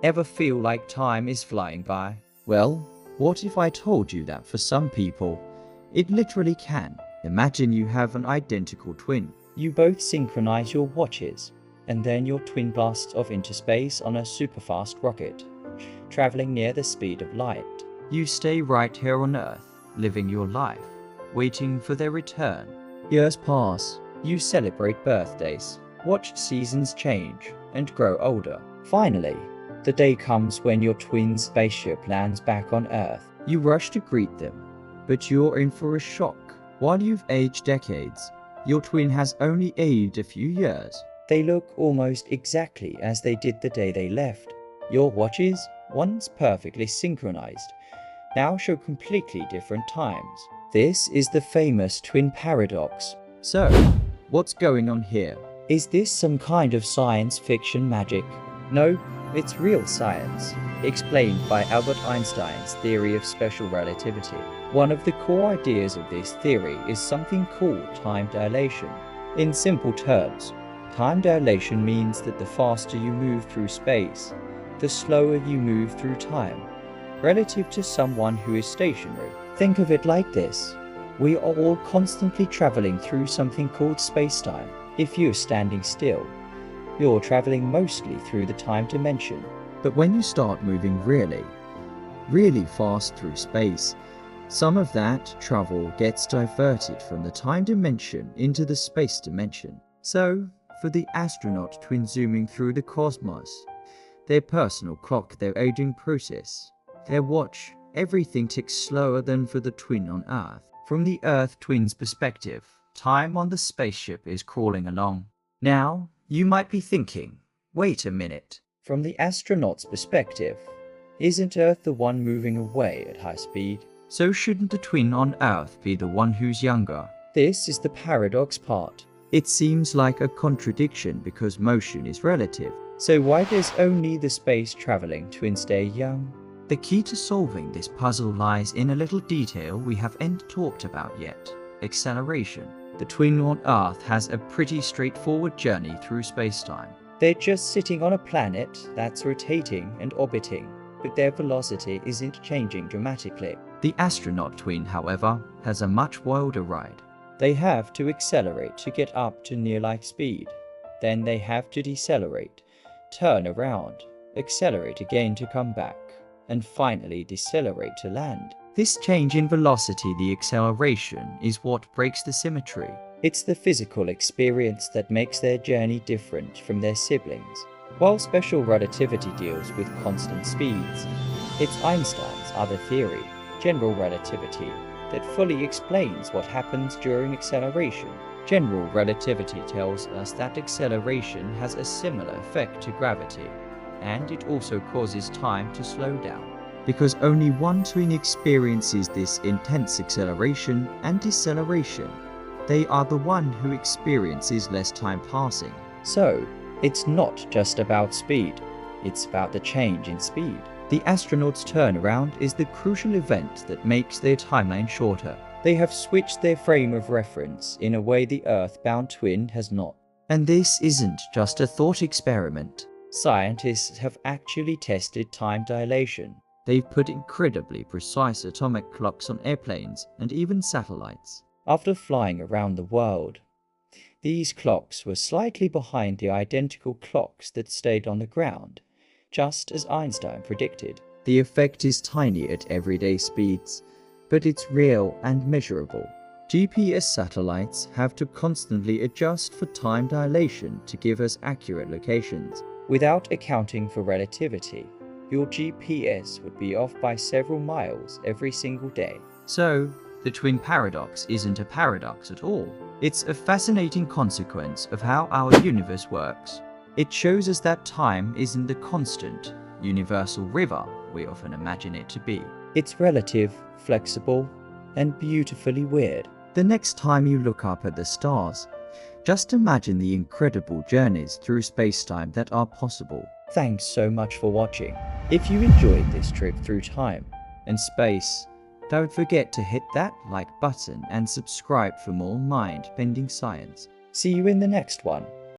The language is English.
Ever feel like time is flying by? Well, what if I told you that for some people, it literally can? Imagine you have an identical twin. You both synchronize your watches, and then your twin blasts off into space on a super-fast rocket, traveling near the speed of light. You stay right here on Earth, living your life, waiting for their return. Years pass. You celebrate birthdays, watch seasons change, and grow older. Finally, the day comes when your twin's spaceship lands back on Earth. You rush to greet them, but you're in for a shock. While you've aged decades, your twin has only aged a few years. They look almost exactly as they did the day they left. Your watches, once perfectly synchronized, now show completely different times. This is the famous twin paradox. So, what's going on here? Is this some kind of science fiction magic? No, it's real science, explained by Albert Einstein's theory of special relativity. One of the core ideas of this theory is something called time dilation. In simple terms, time dilation means that the faster you move through space, the slower you move through time, relative to someone who is stationary. Think of it like this. We are all constantly traveling through something called space-time. If you're standing still, you're traveling mostly through the time dimension. But when you start moving really fast through space, some of that travel gets diverted from the time dimension into the space dimension. So, for the astronaut twin zooming through the cosmos, their personal clock, their aging process, their watch, everything ticks slower than for the twin on Earth. From the Earth twin's perspective, time on the spaceship is crawling along. Now, you might be thinking, wait a minute. From the astronaut's perspective, isn't Earth the one moving away at high speed? So shouldn't the twin on Earth be the one who's younger? This is the paradox part. It seems like a contradiction because motion is relative. So why does only the space-traveling twin stay young? The key to solving this puzzle lies in a little detail we haven't talked about yet: acceleration. The twin on Earth has a pretty straightforward journey through space-time. They're just sitting on a planet that's rotating and orbiting, but their velocity isn't changing dramatically. The astronaut twin, however, has a much wilder ride. They have to accelerate to get up to near-light speed. Then they have to decelerate, turn around, accelerate again to come back, and finally decelerate to land. This change in velocity, the acceleration, is what breaks the symmetry. It's the physical experience that makes their journey different from their siblings. While special relativity deals with constant speeds, it's Einstein's other theory, general relativity, that fully explains what happens during acceleration. General relativity tells us that acceleration has a similar effect to gravity, and it also causes time to slow down. Because only one twin experiences this intense acceleration and deceleration, they are the one who experiences less time passing. So, it's not just about speed, it's about the change in speed. The astronaut's turnaround is the crucial event that makes their timeline shorter. They have switched their frame of reference in a way the Earth-bound twin has not. And this isn't just a thought experiment. Scientists have actually tested time dilation. They've put incredibly precise atomic clocks on airplanes and even satellites. After flying around the world, these clocks were slightly behind the identical clocks that stayed on the ground, just as Einstein predicted. The effect is tiny at everyday speeds, but it's real and measurable. GPS satellites have to constantly adjust for time dilation to give us accurate locations. Without accounting for relativity, your GPS would be off by several miles every single day. So, the twin paradox isn't a paradox at all. It's a fascinating consequence of how our universe works. It shows us that time isn't the constant, universal river we often imagine it to be. It's relative, flexible, and beautifully weird. The next time you look up at the stars, just imagine the incredible journeys through space-time that are possible. Thanks so much for watching. If you enjoyed this trip through time and space, don't forget to hit that like button and subscribe for more mind-bending science. See you in the next one.